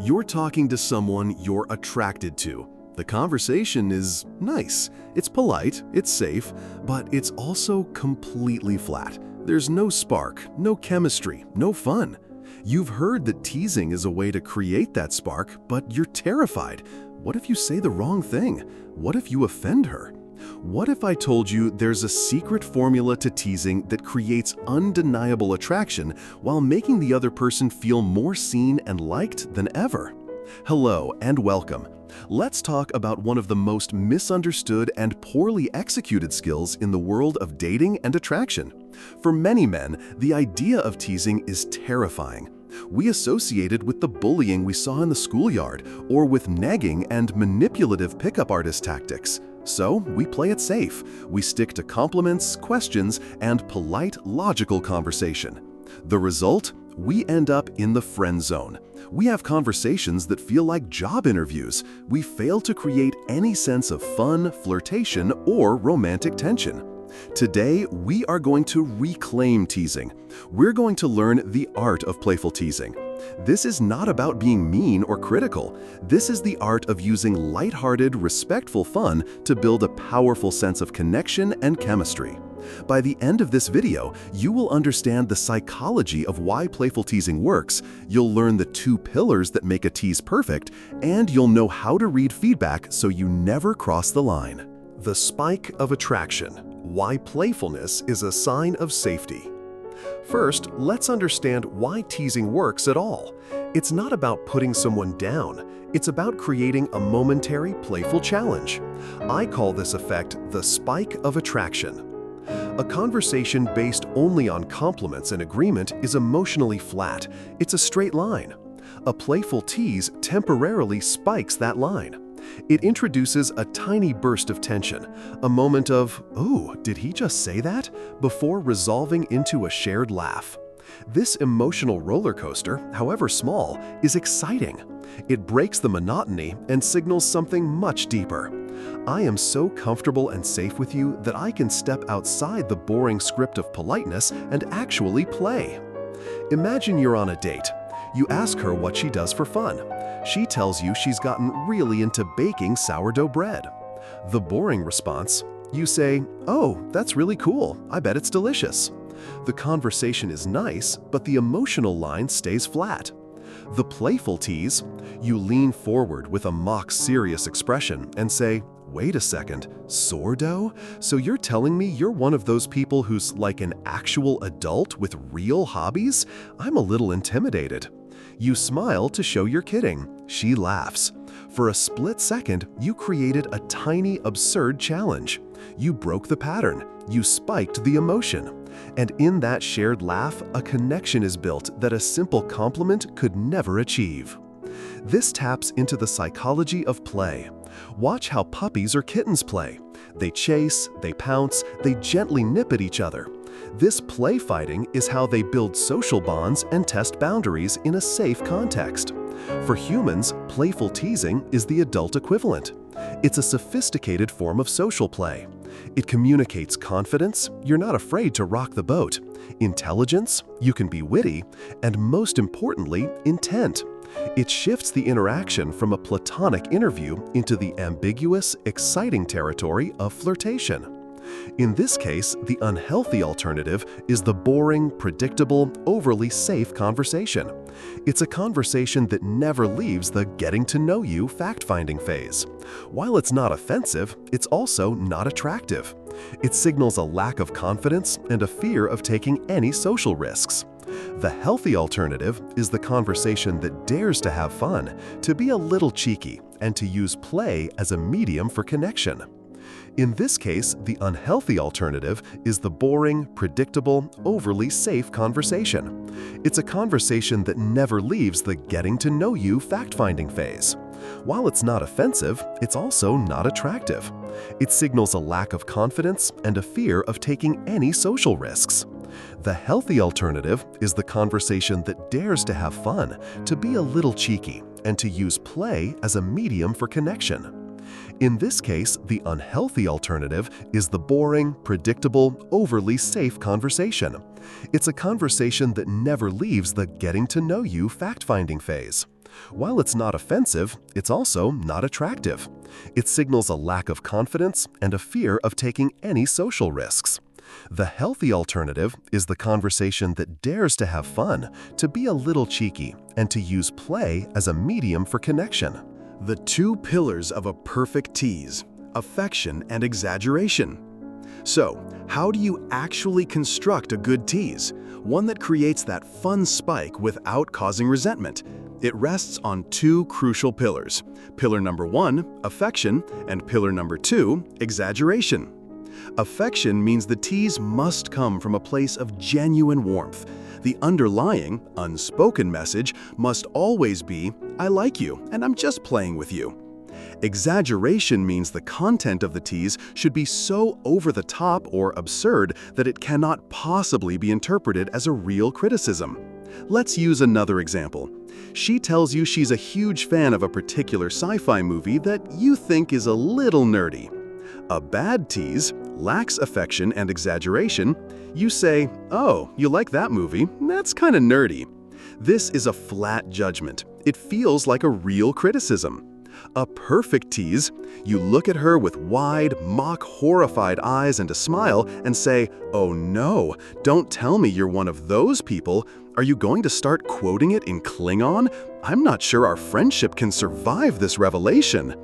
You're talking to someone you're attracted to. The conversation is nice, it's polite, it's safe, but it's also completely flat. There's no spark, no chemistry, no fun. You've heard that teasing is a way to create that spark, but you're terrified. What if you say the wrong thing? What if you offend her? What if I told you there's a secret formula to teasing that creates undeniable attraction while making the other person feel more seen and liked than ever? Hello and welcome. Let's talk about one of the most misunderstood and poorly executed skills in the world of dating and attraction. For many men, the idea of teasing is terrifying. We associate it with the bullying we saw in the schoolyard or with negging and manipulative pickup artist tactics. So we play it safe. We stick to compliments, questions, and polite, logical conversation. The result? We end up in the friend zone. We have conversations that feel like job interviews. We fail to create any sense of fun, flirtation, or romantic tension. Today, we are going to reclaim teasing. We're going to learn the art of playful teasing. This is not about being mean or critical. This is the art of using lighthearted, respectful fun to build a powerful sense of connection and chemistry. By the end of this video, you will understand the psychology of why playful teasing works, you'll learn the two pillars that make a tease perfect, and you'll know how to read feedback so you never cross the line. The spike of attraction. Why playfulness is a sign of safety. First, let's understand why teasing works at all. It's not about putting someone down. It's about creating a momentary, playful challenge. I call this effect the spike of attraction. A conversation based only on compliments and agreement is emotionally flat. It's a straight line. A playful tease temporarily spikes that line. It introduces a tiny burst of tension, a moment of, "Oh, did he just say that?" before resolving into a shared laugh. This emotional roller coaster, however small, is exciting. It breaks the monotony and signals something much deeper. I am so comfortable and safe with you that I can step outside the boring script of politeness and actually play. Imagine you're on a date. You ask her what she does for fun. She tells you she's gotten really into baking sourdough bread. The boring response, you say, "Oh, that's really cool. I bet it's delicious." The conversation is nice, but the emotional line stays flat. The playful tease, you lean forward with a mock serious expression and say, "Wait a second, sourdough? So you're telling me you're one of those people who's like an actual adult with real hobbies? I'm a little intimidated." You smile to show you're kidding. She laughs. For a split second, you created a tiny, absurd challenge. You broke the pattern. You spiked the emotion. And in that shared laugh, a connection is built that a simple compliment could never achieve. This taps into the psychology of play. Watch how puppies or kittens play. They chase, they pounce, they gently nip at each other. This play fighting is how they build social bonds and test boundaries in a safe context. For humans, playful teasing is the adult equivalent. It's a sophisticated form of social play. It communicates confidence, you're not afraid to rock the boat, intelligence, you can be witty, and most importantly, intent. It shifts the interaction from a platonic interview into the ambiguous, exciting territory of flirtation. In this case, the unhealthy alternative is the boring, predictable, overly safe conversation. It's a conversation that never leaves the getting-to-know-you fact-finding phase. While it's not offensive, it's also not attractive. It signals a lack of confidence and a fear of taking any social risks. The healthy alternative is the conversation that dares to have fun, to be a little cheeky, and to use play as a medium for connection. In this case, the unhealthy alternative is the boring, predictable, overly safe conversation. It's a conversation that never leaves the getting-to-know-you fact-finding phase. While it's not offensive, it's also not attractive. It signals a lack of confidence and a fear of taking any social risks. The healthy alternative is the conversation that dares to have fun, to be a little cheeky, and to use play as a medium for connection. In this case, the unhealthy alternative is the boring, predictable, overly safe conversation. It's a conversation that never leaves the getting-to-know-you fact-finding phase. While it's not offensive, it's also not attractive. It signals a lack of confidence and a fear of taking any social risks. The healthy alternative is the conversation that dares to have fun, to be a little cheeky, and to use play as a medium for connection. The two pillars of a perfect tease: affection and exaggeration. So, how do you actually construct a good tease? One that creates that fun spike without causing resentment. It rests on two crucial pillars. Pillar number 1, affection, and pillar number 2, exaggeration. Affection means the tease must come from a place of genuine warmth. The underlying, unspoken message must always be, "I like you, and I'm just playing with you." Exaggeration means the content of the tease should be so over the top or absurd that it cannot possibly be interpreted as a real criticism. Let's use another example. She tells you she's a huge fan of a particular sci-fi movie that you think is a little nerdy. A bad tease lacks affection and exaggeration. You say, "Oh, you like that movie? That's kind of nerdy." This is a flat judgment. It feels like a real criticism. A perfect tease, you look at her with wide, mock-horrified eyes and a smile and say, "Oh no, don't tell me you're one of those people. Are you going to start quoting it in Klingon? I'm not sure our friendship can survive this revelation."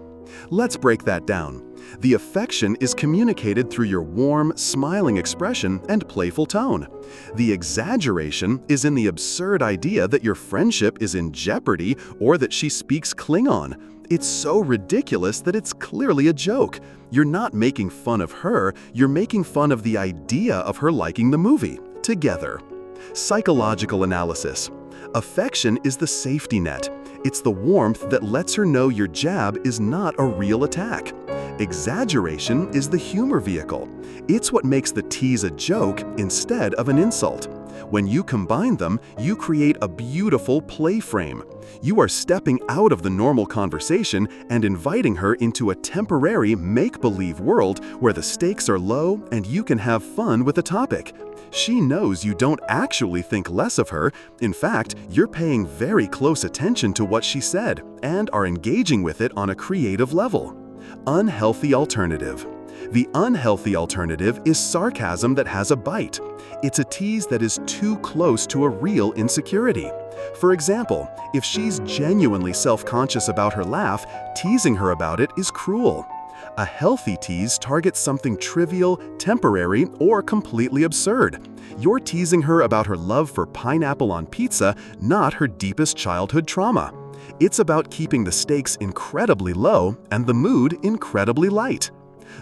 Let's break that down. The affection is communicated through your warm, smiling expression and playful tone. The exaggeration is in the absurd idea that your friendship is in jeopardy or that she speaks Klingon. It's so ridiculous that it's clearly a joke. You're not making fun of her, you're making fun of the idea of her liking the movie. Together. Psychological analysis. Affection is the safety net. It's the warmth that lets her know your jab is not a real attack. Exaggeration is the humor vehicle. It's what makes the tease a joke instead of an insult. When you combine them, you create a beautiful play frame. You are stepping out of the normal conversation and inviting her into a temporary make-believe world where the stakes are low and you can have fun with the topic. She knows you don't actually think less of her. In fact, you're paying very close attention to what she said and are engaging with it on a creative level. Unhealthy alternative. The unhealthy alternative is sarcasm that has a bite. It's a tease that is too close to a real insecurity. For example, if she's genuinely self-conscious about her laugh, teasing her about it is cruel. A healthy tease targets something trivial, temporary, or completely absurd. You're teasing her about her love for pineapple on pizza, not her deepest childhood trauma. It's about keeping the stakes incredibly low and the mood incredibly light.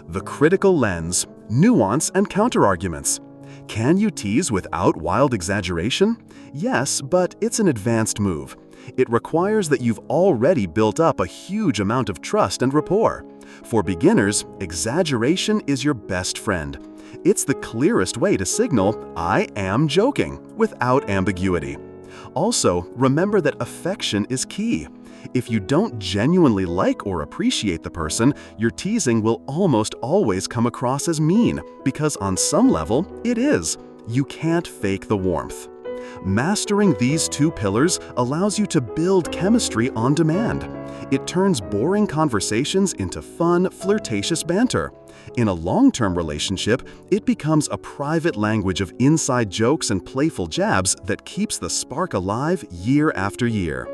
The critical lens, nuance, and counterarguments. Can you tease without wild exaggeration? Yes, but it's an advanced move. It requires that you've already built up a huge amount of trust and rapport. For beginners, exaggeration is your best friend. It's the clearest way to signal, "I am joking," without ambiguity. Also, remember that affection is key. If you don't genuinely like or appreciate the person, your teasing will almost always come across as mean, because on some level, it is. You can't fake the warmth. Mastering these two pillars allows you to build chemistry on demand. It turns boring conversations into fun, flirtatious banter. In a long-term relationship, it becomes a private language of inside jokes and playful jabs that keeps the spark alive year after year.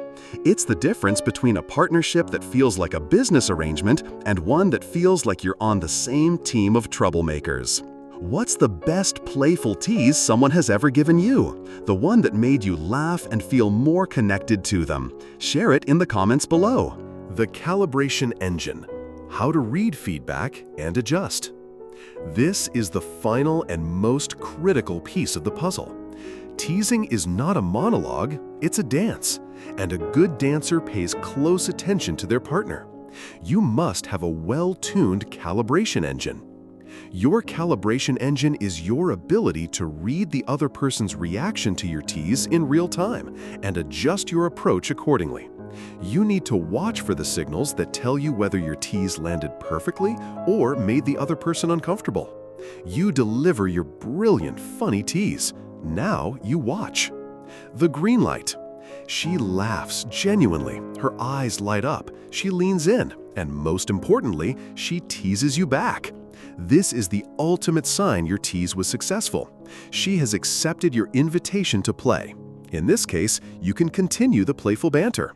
It's the difference between a partnership that feels like a business arrangement and one that feels like you're on the same team of troublemakers. What's the best playful tease someone has ever given you? The one that made you laugh and feel more connected to them. Share it in the comments below. The Calibration Engine. How to read feedback and adjust. This is the final and most critical piece of the puzzle. Teasing is not a monologue, it's a dance, and a good dancer pays close attention to their partner. You must have a well-tuned calibration engine. Your calibration engine is your ability to read the other person's reaction to your tease in real time and adjust your approach accordingly. You need to watch for the signals that tell you whether your tease landed perfectly or made the other person uncomfortable. You deliver your brilliant, funny tease. Now you watch. The green light. She laughs genuinely, her eyes light up, she leans in, and most importantly, she teases you back. This is the ultimate sign your tease was successful. She has accepted your invitation to play. In this case, you can continue the playful banter.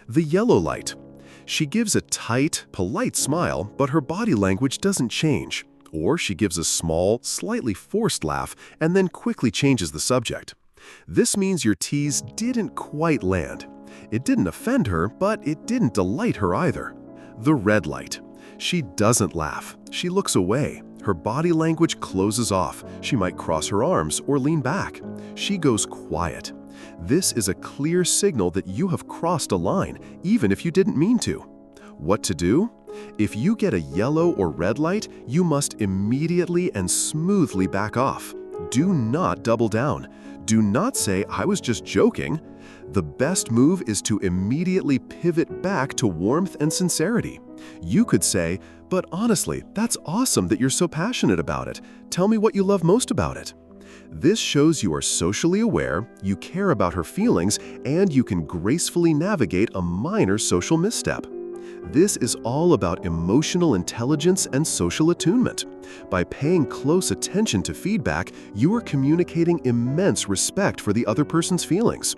The yellow light. She gives a tight, polite smile, but her body language doesn't change. Or she gives a small, slightly forced laugh and then quickly changes the subject. This means your tease didn't quite land. It didn't offend her, but it didn't delight her either. The red light. She doesn't laugh. She looks away. Her body language closes off. She might cross her arms or lean back. She goes quiet. This is a clear signal that you have crossed a line, even if you didn't mean to. What to do? If you get a yellow or red light, you must immediately and smoothly back off. Do not double down. Do not say, "I was just joking." The best move is to immediately pivot back to warmth and sincerity. You could say, "But honestly, that's awesome that you're so passionate about it. Tell me what you love most about it." This shows you are socially aware, you care about her feelings, and you can gracefully navigate a minor social misstep. This is all about emotional intelligence and social attunement. By paying close attention to feedback, you are communicating immense respect for the other person's feelings.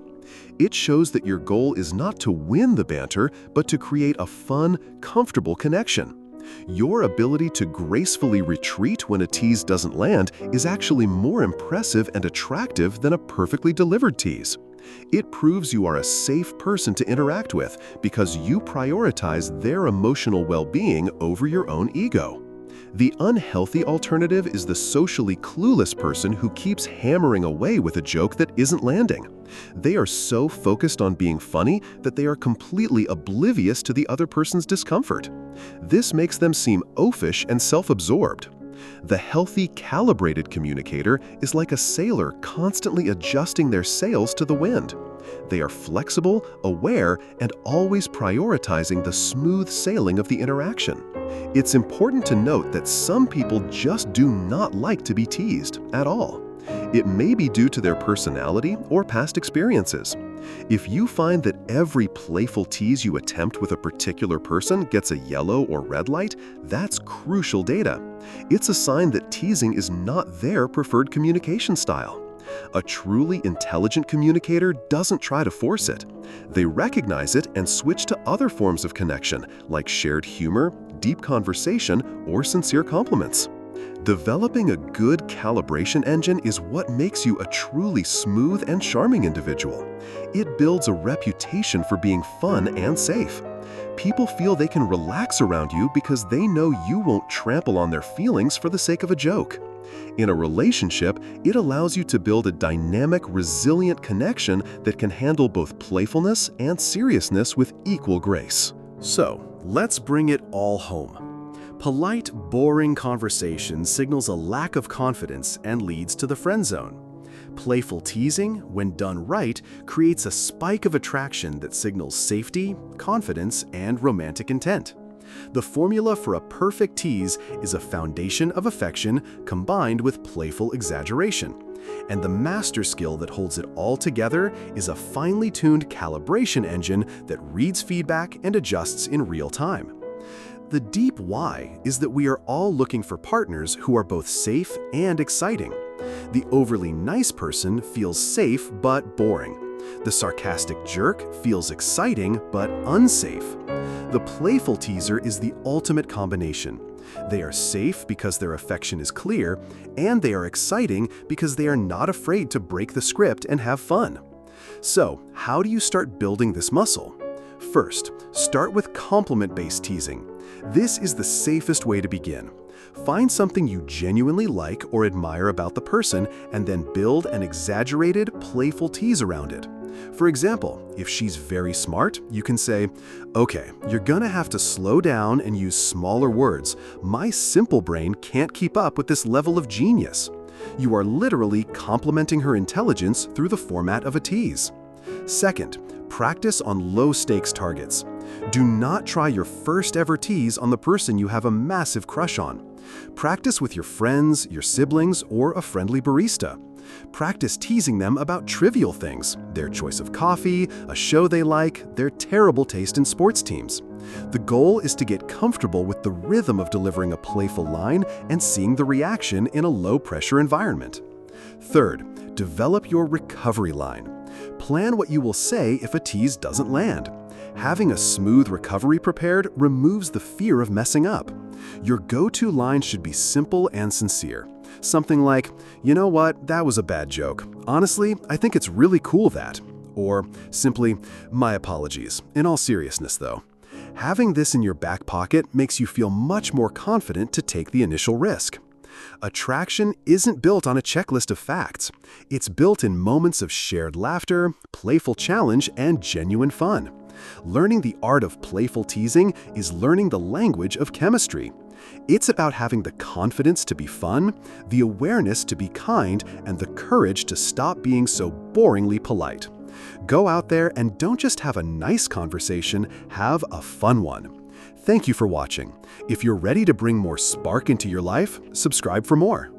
It shows that your goal is not to win the banter, but to create a fun, comfortable connection. Your ability to gracefully retreat when a tease doesn't land is actually more impressive and attractive than a perfectly delivered tease. It proves you are a safe person to interact with because you prioritize their emotional well-being over your own ego. The unhealthy alternative is the socially clueless person who keeps hammering away with a joke that isn't landing. They are so focused on being funny that they are completely oblivious to the other person's discomfort. This makes them seem oafish and self-absorbed. The healthy, calibrated communicator is like a sailor constantly adjusting their sails to the wind. They are flexible, aware, and always prioritizing the smooth sailing of the interaction. It's important to note that some people just do not like to be teased at all. It may be due to their personality or past experiences. If you find that every playful tease you attempt with a particular person gets a yellow or red light, that's crucial data. It's a sign that teasing is not their preferred communication style. A truly intelligent communicator doesn't try to force it. They recognize it and switch to other forms of connection, like shared humor, deep conversation, or sincere compliments. Developing a good calibration engine is what makes you a truly smooth and charming individual. It builds a reputation for being fun and safe. People feel they can relax around you because they know you won't trample on their feelings for the sake of a joke. In a relationship, it allows you to build a dynamic, resilient connection that can handle both playfulness and seriousness with equal grace. So, let's bring it all home. Polite, boring conversation signals a lack of confidence and leads to the friend zone. Playful teasing, when done right, creates a spike of attraction that signals safety, confidence, and romantic intent. The formula for a perfect tease is a foundation of affection combined with playful exaggeration. And the master skill that holds it all together is a finely tuned calibration engine that reads feedback and adjusts in real time. The deep why is that we are all looking for partners who are both safe and exciting. The overly nice person feels safe but boring. The sarcastic jerk feels exciting but unsafe. The playful teaser is the ultimate combination. They are safe because their affection is clear, and they are exciting because they are not afraid to break the script and have fun. So, how do you start building this muscle? First, start with compliment-based teasing. This is the safest way to begin. Find something you genuinely like or admire about the person and then build an exaggerated, playful tease around it. For example, if she's very smart, you can say, "Okay, you're gonna have to slow down and use smaller words. My simple brain can't keep up with this level of genius." You are literally complimenting her intelligence through the format of a tease. Second, practice on low-stakes targets. Do not try your first ever tease on the person you have a massive crush on. Practice with your friends, your siblings, or a friendly barista. Practice teasing them about trivial things, their choice of coffee, a show they like, their terrible taste in sports teams. The goal is to get comfortable with the rhythm of delivering a playful line and seeing the reaction in a low-pressure environment. Third, develop your recovery line. Plan what you will say if a tease doesn't land. Having a smooth recovery prepared removes the fear of messing up. Your go-to line should be simple and sincere. Something like, "You know what, that was a bad joke. Honestly, I think it's really cool that." Or simply, "My apologies. In all seriousness though." Having this in your back pocket makes you feel much more confident to take the initial risk. Attraction isn't built on a checklist of facts. It's built in moments of shared laughter, playful challenge, and genuine fun. Learning the art of playful teasing is learning the language of chemistry. It's about having the confidence to be fun, the awareness to be kind, and the courage to stop being so boringly polite. Go out there and don't just have a nice conversation, have a fun one. Thank you for watching. If you're ready to bring more spark into your life, subscribe for more.